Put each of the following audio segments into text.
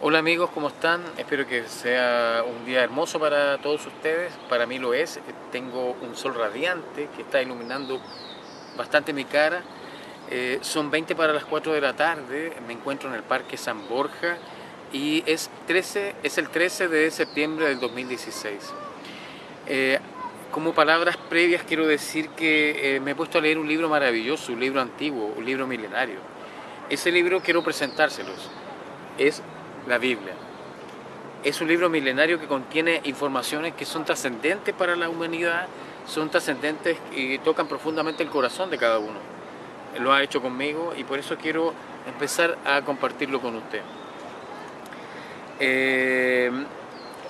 Hola amigos, ¿cómo están? Espero que sea un día hermoso para todos ustedes. Para mí lo es. Tengo un sol radiante que está iluminando bastante mi cara. Son 20 para las 4 de la tarde. Me encuentro en el Parque San Borja y es el 13 de septiembre del 2016. Eh, Como palabras previas quiero decir que me he puesto a leer un libro maravilloso, un libro antiguo, un libro milenario. Ese libro quiero presentárselos. Es la Biblia. Es un libro milenario que contiene informaciones que son trascendentes para la humanidad, son trascendentes y tocan profundamente el corazón de cada uno. Lo ha hecho conmigo y por eso quiero empezar a compartirlo con usted. Eh,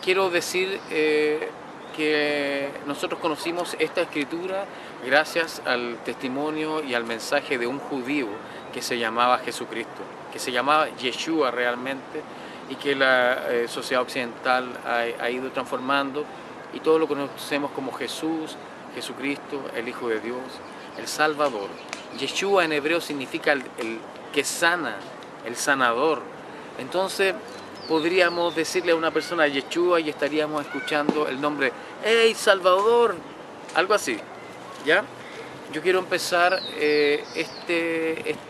Quiero decir que nosotros conocimos esta escritura gracias al testimonio y al mensaje de un judío que se llamaba Jesucristo, que se llamaba Yeshua realmente, y que la sociedad occidental ha ido transformando, y todos lo conocemos como Jesús, Jesucristo, el Hijo de Dios, el Salvador. Yeshua en hebreo significa el que sana, el sanador. Entonces podríamos decirle a una persona Yeshua y estaríamos escuchando el nombre, ¡Hey Salvador! Algo así, ¿ya? Yo quiero empezar este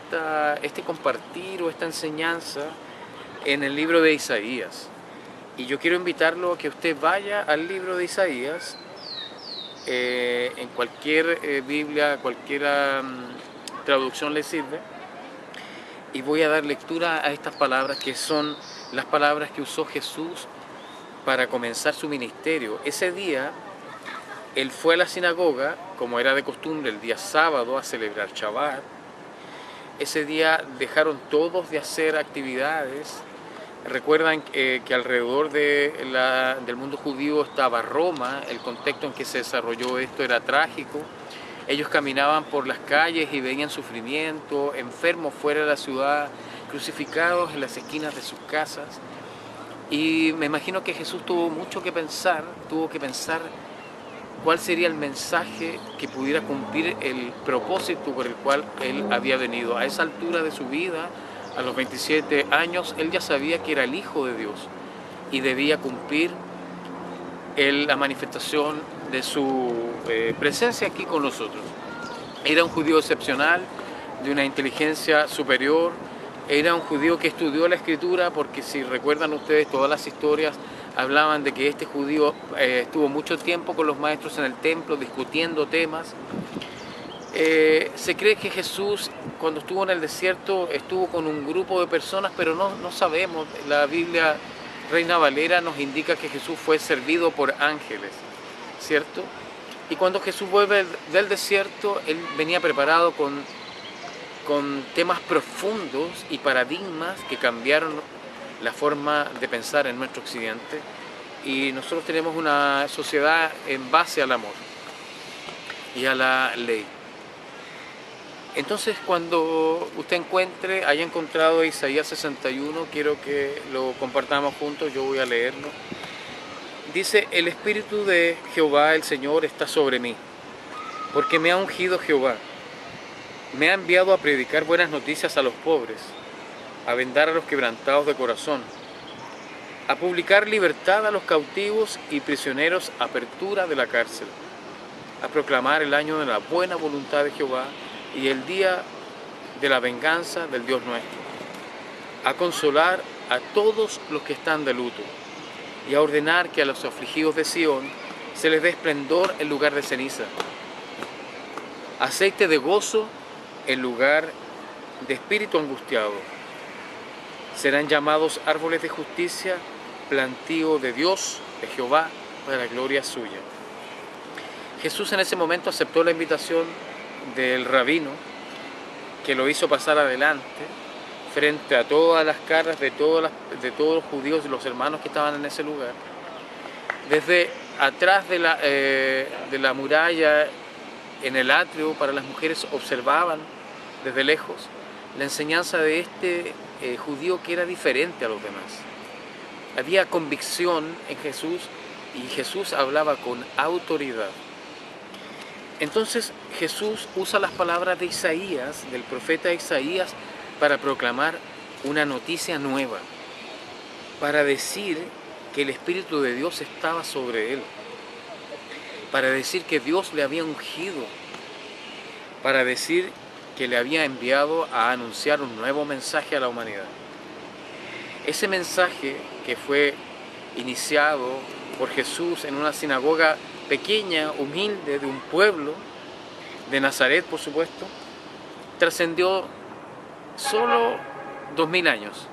compartir o esta enseñanza en el libro de Isaías. Y yo quiero invitarlo a que usted vaya al libro de Isaías, en cualquier Biblia, cualquier traducción le sirve, y voy a dar lectura a estas palabras que son las palabras que usó Jesús para comenzar su ministerio. Ese día él fue a la sinagoga, como era de costumbre, el día sábado a celebrar Shabbat. Ese día dejaron todos de hacer actividades. Recuerdan que alrededor del mundo judío estaba Roma, el contexto en que se desarrolló esto era trágico. Ellos caminaban por las calles y veían sufrimiento, enfermos fuera de la ciudad, crucificados en las esquinas de sus casas. Y me imagino que Jesús tuvo que pensar cuál sería el mensaje que pudiera cumplir el propósito por el cual él había venido. A esa altura de su vida, a los 27 años, él ya sabía que era el Hijo de Dios y debía cumplir la manifestación de su presencia aquí con nosotros. Era un judío excepcional, de una inteligencia superior, era un judío que estudió la escritura, porque si recuerdan ustedes todas las historias hablaban de que este judío estuvo mucho tiempo con los maestros en el templo discutiendo temas. Se cree que Jesús cuando estuvo en el desierto estuvo con un grupo de personas, pero no sabemos. La Biblia Reina Valera nos indica que Jesús fue servido por ángeles, ¿cierto? Y cuando Jesús vuelve del desierto, él venía preparado con temas profundos y paradigmas que cambiaron la forma de pensar en nuestro occidente. Y nosotros tenemos una sociedad en base al amor y a la ley. Entonces, cuando usted haya encontrado Isaías 61, quiero que lo compartamos juntos, yo voy a leerlo. Dice, el Espíritu de Jehová, el Señor, está sobre mí, porque me ha ungido Jehová. Me ha enviado a predicar buenas noticias a los pobres, a vendar a los quebrantados de corazón, a publicar libertad a los cautivos y prisioneros, apertura de la cárcel, a proclamar el año de la buena voluntad de Jehová y el día de la venganza del Dios nuestro, a consolar a todos los que están de luto y a ordenar que a los afligidos de Sión se les dé esplendor en lugar de ceniza, aceite de gozo en lugar de espíritu angustiado. Serán llamados árboles de justicia, plantío de Dios, de Jehová, para la gloria suya. Jesús en ese momento aceptó la invitación del rabino, que lo hizo pasar adelante frente a todas las caras de todos los judíos y los hermanos que estaban en ese lugar. Desde atrás de la muralla, en el atrio, para las mujeres observaban desde lejos la enseñanza de este judío que era diferente a los demás. Había convicción en Jesús y Jesús hablaba con autoridad. Entonces Jesús usa las palabras de Isaías, del profeta Isaías, para proclamar una noticia nueva. para decir que el Espíritu de Dios estaba sobre él, para decir que Dios le había ungido, para decir que le había enviado a anunciar un nuevo mensaje a la humanidad. Ese mensaje que fue iniciado por Jesús en una sinagoga pequeña, humilde, de un pueblo, de Nazaret por supuesto, trascendió solo 2000 años.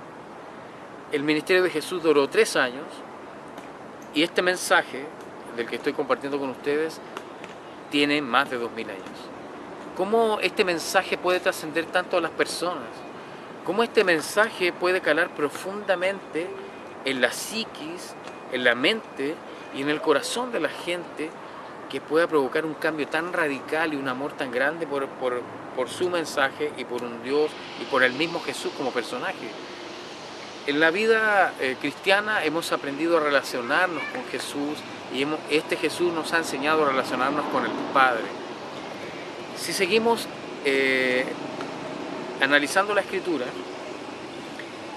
El ministerio de Jesús duró 3 años y este mensaje del que estoy compartiendo con ustedes tiene más de 2000 años. ¿Cómo este mensaje puede trascender tanto a las personas? ¿Cómo este mensaje puede calar profundamente en la psiquis, en la mente y en el corazón de la gente, que pueda provocar un cambio tan radical y un amor tan grande por su mensaje y por un Dios y por el mismo Jesús como personaje? En la vida cristiana hemos aprendido a relacionarnos con Jesús y este Jesús nos ha enseñado a relacionarnos con el Padre. Si seguimos analizando la Escritura,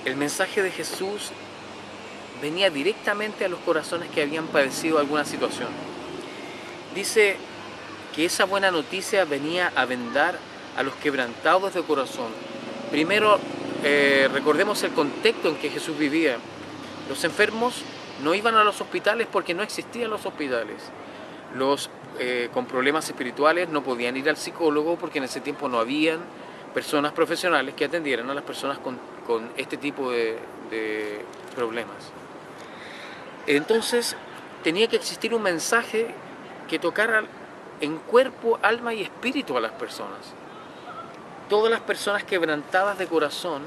el mensaje de Jesús venía directamente a los corazones que habían padecido alguna situación. Dice que esa buena noticia venía a vendar a los quebrantados de corazón. Primero, recordemos el contexto en que Jesús vivía. Los enfermos no iban a los hospitales porque no existían los hospitales. Los con problemas espirituales no podían ir al psicólogo porque en ese tiempo no habían personas profesionales que atendieran a las personas con este tipo de problemas. Entonces tenía que existir un mensaje que tocara en cuerpo, alma y espíritu a las personas. Todas las personas quebrantadas de corazón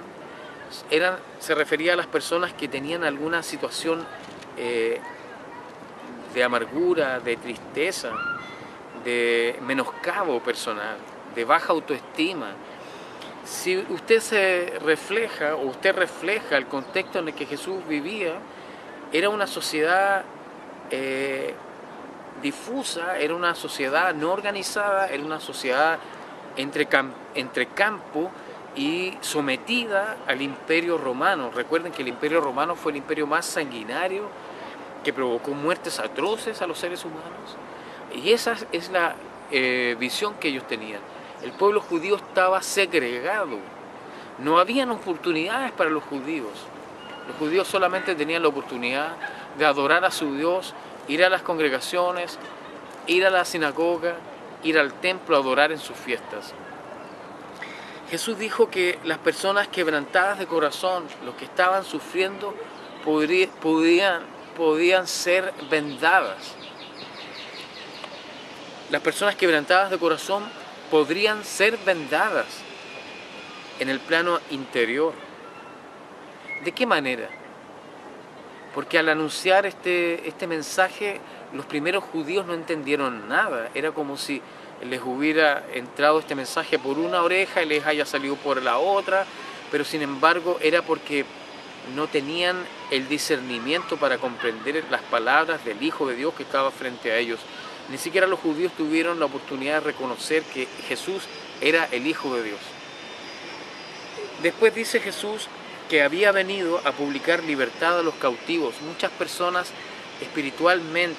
se refería a las personas que tenían alguna situación de amargura, de tristeza, de menoscabo personal, de baja autoestima. Si usted se refleja o usted refleja el contexto en el que Jesús vivía, era una sociedad difusa, era una sociedad no organizada, era una sociedad entre campo y sometida al Imperio Romano. Recuerden que el Imperio Romano fue el imperio más sanguinario, que provocó muertes atroces a los seres humanos. Y esa es la visión que ellos tenían. El pueblo judío estaba segregado. No habían oportunidades para los judíos. Los judíos solamente tenían la oportunidad de adorar a su Dios, ir a las congregaciones, ir a la sinagoga, ir al templo a adorar en sus fiestas. Jesús dijo que las personas quebrantadas de corazón, los que estaban sufriendo, podían ser vendadas. Las personas quebrantadas de corazón podrían ser vendadas en el plano interior. ¿De qué manera? Porque al anunciar este mensaje, los primeros judíos no entendieron nada. Era como si les hubiera entrado este mensaje por una oreja y les haya salido por la otra, pero sin embargo era porque no tenían el discernimiento para comprender las palabras del Hijo de Dios que estaba frente a ellos. Ni siquiera los judíos tuvieron la oportunidad de reconocer que Jesús era el Hijo de Dios. Después dice Jesús que había venido a publicar libertad a los cautivos. Muchas personas espiritualmente,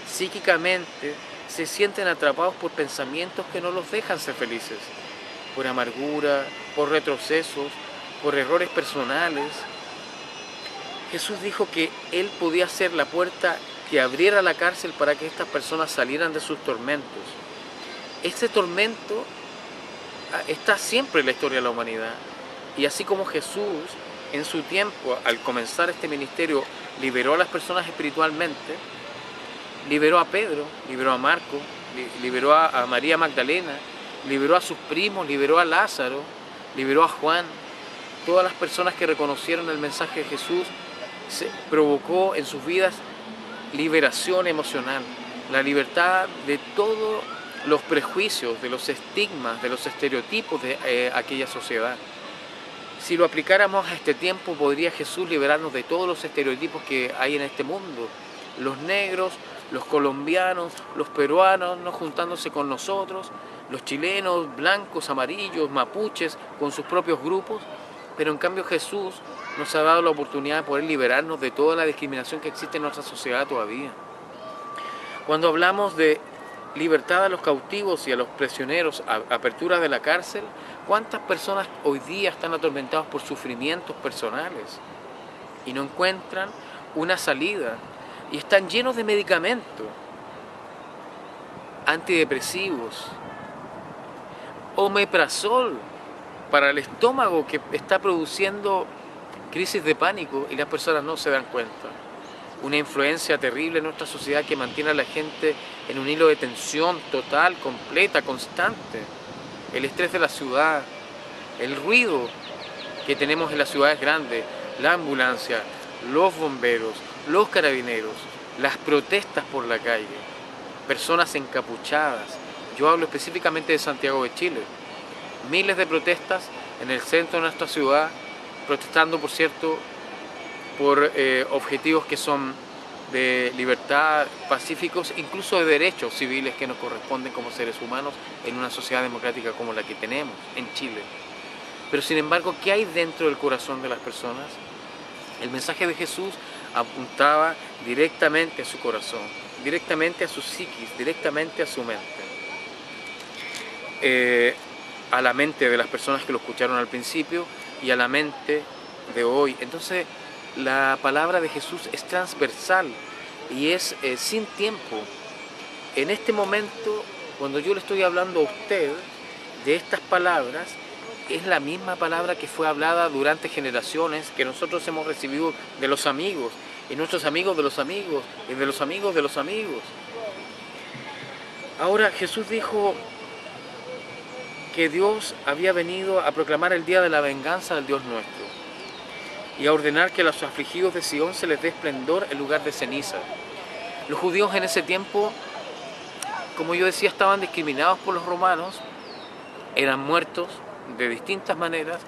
psíquicamente, se sienten atrapados por pensamientos que no los dejan ser felices, por amargura, por retrocesos, por errores personales. Jesús dijo que Él podía ser la puerta que abriera la cárcel para que estas personas salieran de sus tormentos. Este tormento está siempre en la historia de la humanidad. Y así como Jesús, en su tiempo, al comenzar este ministerio, liberó a las personas espiritualmente, liberó a Pedro, liberó a Marco, liberó a María Magdalena, liberó a sus primos, liberó a Lázaro, liberó a Juan. Todas las personas que reconocieron el mensaje de Jesús, se provocó en sus vidas liberación emocional, la libertad de todos los prejuicios, de los estigmas, de los estereotipos de aquella sociedad. Si lo aplicáramos a este tiempo, podría Jesús liberarnos de todos los estereotipos que hay en este mundo. Los negros, los colombianos, los peruanos no juntándose con nosotros, los chilenos, blancos, amarillos, mapuches, con sus propios grupos. Pero en cambio Jesús nos ha dado la oportunidad de poder liberarnos de toda la discriminación que existe en nuestra sociedad todavía. Cuando hablamos de libertad a los cautivos y a los prisioneros, apertura de la cárcel, ¿cuántas personas hoy día están atormentados por sufrimientos personales y no encuentran una salida? Y están llenos de medicamentos, antidepresivos, omeprazol para el estómago que está produciendo crisis de pánico y las personas no se dan cuenta. Una influencia terrible en nuestra sociedad que mantiene a la gente en un hilo de tensión total, completa, constante. El estrés de la ciudad, el ruido que tenemos en las ciudades grandes, la ambulancia, los bomberos, los carabineros, las protestas por la calle, personas encapuchadas. Yo hablo específicamente de Santiago de Chile. Miles de protestas en el centro de nuestra ciudad, protestando, por cierto, por objetivos que son de libertad, pacíficos, incluso de derechos civiles que nos corresponden como seres humanos en una sociedad democrática como la que tenemos en Chile. Pero sin embargo, ¿qué hay dentro del corazón de las personas? El mensaje de Jesús apuntaba directamente a su corazón, directamente a su psiquis, directamente a su mente. A la mente de las personas que lo escucharon al principio y a la mente de hoy. Entonces, la palabra de Jesús es transversal y es sin tiempo. En este momento, cuando yo le estoy hablando a usted de estas palabras, es la misma palabra que fue hablada durante generaciones, que nosotros hemos recibido de los amigos, y nuestros amigos de los amigos, y de los amigos de los amigos. Ahora Jesús dijo que Dios había venido a proclamar el día de la venganza del Dios nuestro y a ordenar que a los afligidos de Sion se les dé esplendor en lugar de ceniza. Los judíos en ese tiempo, como yo decía, estaban discriminados por los romanos, eran muertos de distintas maneras,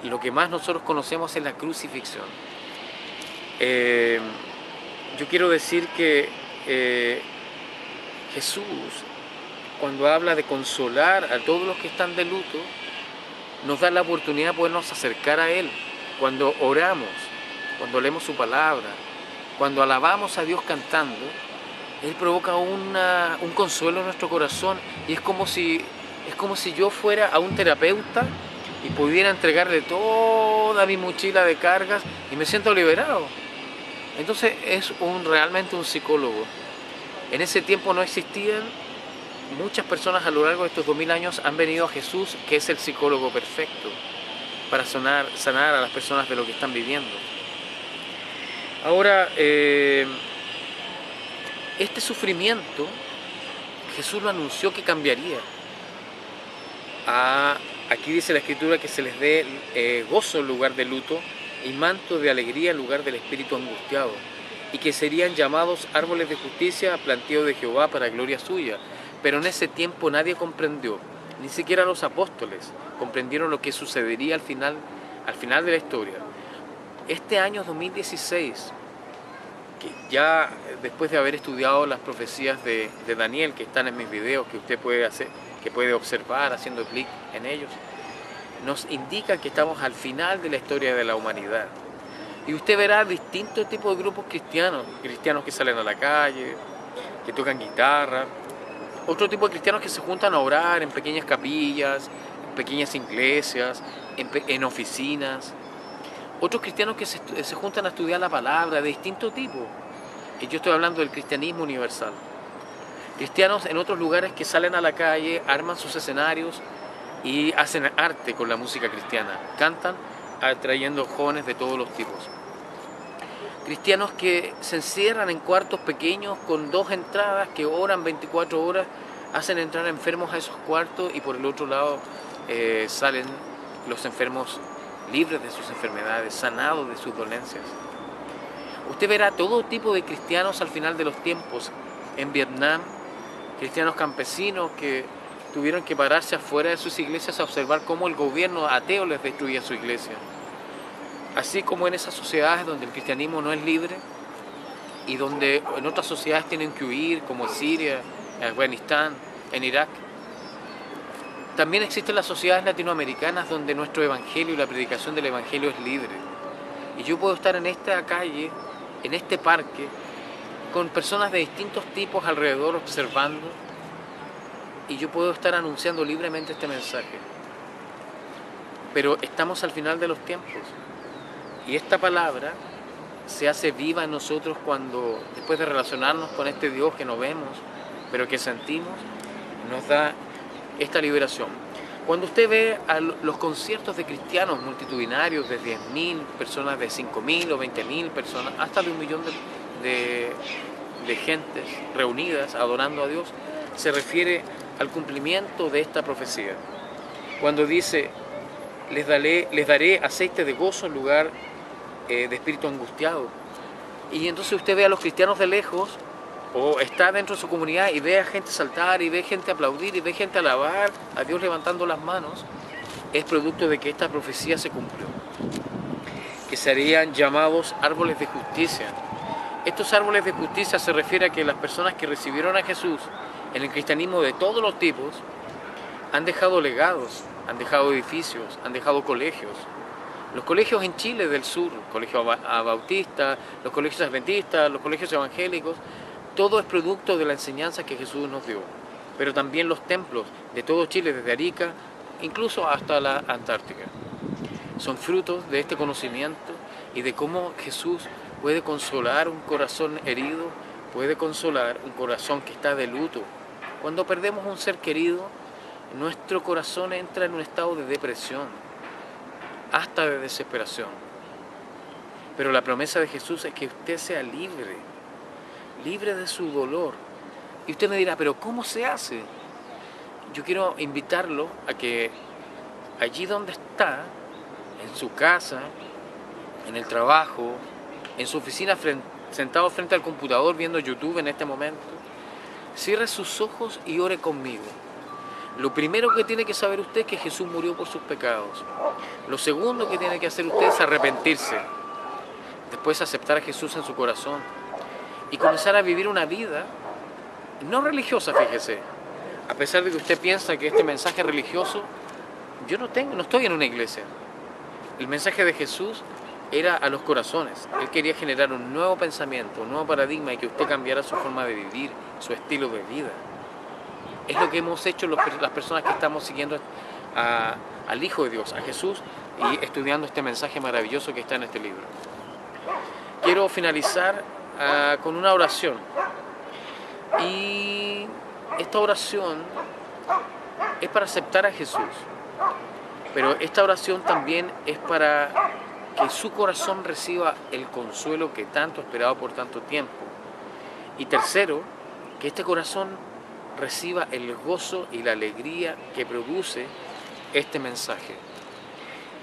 y lo que más nosotros conocemos es la crucifixión. Yo quiero decir que Jesús, cuando habla de consolar a todos los que están de luto, nos da la oportunidad de podernos acercar a Él. Cuando oramos, cuando leemos su palabra, cuando alabamos a Dios cantando, Él provoca un consuelo en nuestro corazón, y es como si yo fuera a un terapeuta y pudiera entregarle toda mi mochila de cargas y me siento liberado. Entonces es realmente un psicólogo. En ese tiempo no existían. Muchas personas a lo largo de estos 2000 años han venido a Jesús, que es el psicólogo perfecto para sanar a las personas de lo que están viviendo. Ahora, este sufrimiento, Jesús lo anunció que cambiaría. Aquí dice la Escritura que se les dé gozo en lugar de luto y manto de alegría en lugar del espíritu angustiado, y que serían llamados árboles de justicia, plantío de Jehová para gloria suya. Pero en ese tiempo nadie comprendió, ni siquiera los apóstoles comprendieron lo que sucedería al final de la historia. Este año 2016, que ya después de haber estudiado las profecías de Daniel, que están en mis videos, que usted puede observar haciendo clic en ellos, nos indica que estamos al final de la historia de la humanidad. Y usted verá distintos tipos de grupos cristianos que salen a la calle, que tocan guitarra, otro tipo de cristianos que se juntan a orar en pequeñas capillas, en pequeñas iglesias, en oficinas, otros cristianos que se juntan a estudiar la palabra de distinto tipo. Y yo estoy hablando del cristianismo universal. Cristianos en otros lugares que salen a la calle, arman sus escenarios y hacen arte con la música cristiana, cantan atrayendo jóvenes de todos los tipos. Cristianos que se encierran en cuartos pequeños con 2 entradas, que oran 24 horas, hacen entrar enfermos a esos cuartos, y por el otro lado salen los enfermos libres de sus enfermedades, sanados de sus dolencias. Usted verá todo tipo de cristianos al final de los tiempos. En Vietnam, cristianos campesinos que tuvieron que pararse afuera de sus iglesias a observar cómo el gobierno ateo les destruía su iglesia. Así como en esas sociedades donde el cristianismo no es libre y donde en otras sociedades tienen que huir, como en Siria, en Afganistán, en Irak. También existen las sociedades latinoamericanas donde nuestro evangelio y la predicación del evangelio es libre. Y yo puedo estar en esta calle, en este parque, con personas de distintos tipos alrededor observando, y yo puedo estar anunciando libremente este mensaje. Pero estamos al final de los tiempos, y esta palabra se hace viva en nosotros cuando, después de relacionarnos con este Dios que no vemos, pero que sentimos, nos da esta liberación. Cuando usted ve a los conciertos de cristianos multitudinarios de 10.000 personas, de 5.000 o 20.000 personas, hasta de 1 millón de gentes reunidas adorando a Dios, se refiere al cumplimiento de esta profecía. Cuando dice, les daré aceite de gozo en lugar de espíritu angustiado. Y entonces usted ve a los cristianos de lejos, o está dentro de su comunidad y ve a gente saltar, y ve gente aplaudir, y ve gente alabar a Dios levantando las manos, es producto de que esta profecía se cumplió. Que serían llamados árboles de justicia. Estos árboles de justicia se refiere a que las personas que recibieron a Jesús en el cristianismo de todos los tipos han dejado legados, han dejado edificios, han dejado colegios. Los colegios en Chile del sur, colegios bautistas, los colegios adventistas, los colegios evangélicos, todo es producto de la enseñanza que Jesús nos dio. Pero también los templos de todo Chile, desde Arica, incluso hasta la Antártica, son frutos de este conocimiento y de cómo Jesús puede consolar un corazón herido, puede consolar un corazón que está de luto. Cuando perdemos un ser querido, nuestro corazón entra en un estado de depresión, hasta de desesperación. Pero la promesa de Jesús es que usted sea libre, libre de su dolor. Y usted me dirá, ¿pero cómo se hace? Yo quiero invitarlo a que allí donde está, en su casa, en el trabajo, en su oficina, sentado frente al computador viendo YouTube en este momento, cierre sus ojos y ore conmigo. Lo primero que tiene que saber usted es que Jesús murió por sus pecados. Lo segundo que tiene que hacer usted es arrepentirse. Después aceptar a Jesús en su corazón y comenzar a vivir una vida no religiosa, fíjese. A pesar de que usted piensa que este mensaje es religioso, yo no estoy en una iglesia. El mensaje de Jesús era a los corazones. Él quería generar un nuevo pensamiento, un nuevo paradigma y que usted cambiara su forma de vivir, su estilo de vida. Es lo que hemos hecho las personas que estamos siguiendo al Hijo de Dios, a Jesús, y estudiando este mensaje maravilloso que está en este libro. Quiero finalizar con una oración. Y esta oración es para aceptar a Jesús. Pero esta oración también es para que su corazón reciba el consuelo que tanto ha esperado por tanto tiempo. Y tercero, que este corazón reciba el gozo y la alegría que produce este mensaje.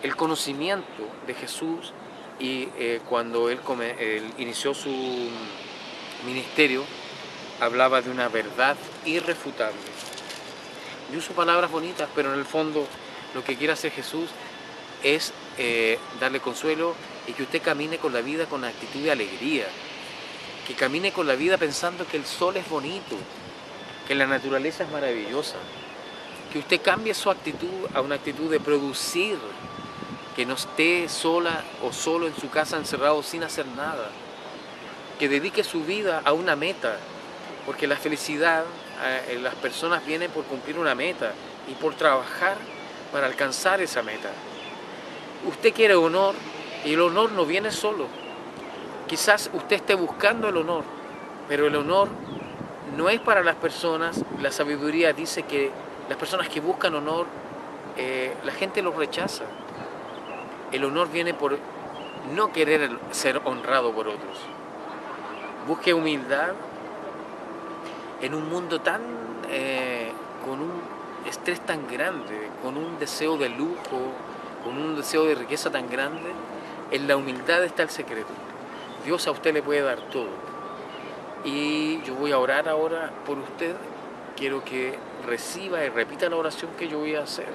El conocimiento de Jesús y cuando él inició su ministerio, hablaba de una verdad irrefutable. Yo uso palabras bonitas, pero en el fondo lo que quiere hacer Jesús es darle consuelo y que usted camine con la vida con actitud de alegría, que camine con la vida pensando que el sol es bonito, que la naturaleza es maravillosa, que usted cambie su actitud a una actitud de producir, que no esté sola o solo en su casa encerrado sin hacer nada, que dedique su vida a una meta, porque la felicidad, las personas vienen por cumplir una meta y por trabajar para alcanzar esa meta. Usted quiere honor y el honor no viene solo. Quizás usted esté buscando el honor, pero el honor no es para las personas. La sabiduría dice que las personas que buscan honor, la gente los rechaza. El honor viene por no querer ser honrado por otros. Busque humildad en un mundo tan con un estrés tan grande, con un deseo de lujo, con un deseo de riqueza tan grande. En la humildad está el secreto. Dios a usted le puede dar todo. Y yo voy a orar ahora por usted. Quiero que reciba y repita la oración que yo voy a hacer.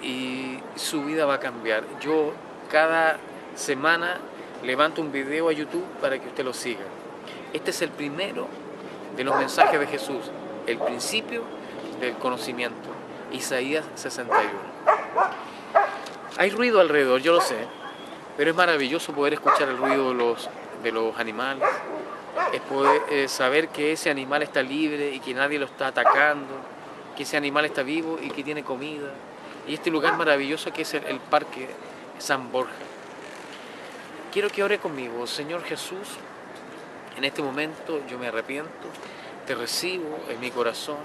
Y su vida va a cambiar. Yo cada semana levanto un video a YouTube para que usted lo siga. Este es el primero de los mensajes de Jesús, el principio del conocimiento. Isaías 61. Hay ruido alrededor, yo lo sé, pero es maravilloso poder escuchar el ruido de los animales, es poder saber que ese animal está libre y que nadie lo está atacando, que ese animal está vivo y que tiene comida. Y este lugar maravilloso que es el Parque San Borja. Quiero que ore conmigo. Señor Jesús, en este momento yo me arrepiento, te recibo en mi corazón,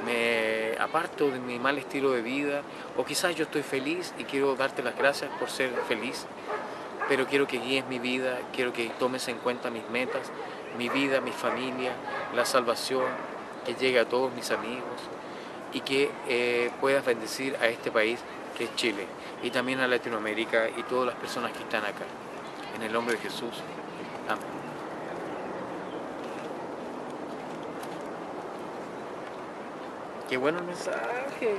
me aparto de mi mal estilo de vida, o quizás yo estoy feliz y quiero darte las gracias por ser feliz, pero quiero que guíes mi vida, quiero que tomes en cuenta mis metas, mi vida, mi familia, la salvación, que llegue a todos mis amigos y que puedas bendecir a este país que es Chile y también a Latinoamérica y todas las personas que están acá. En el nombre de Jesús. Amén. Qué bueno el mensaje.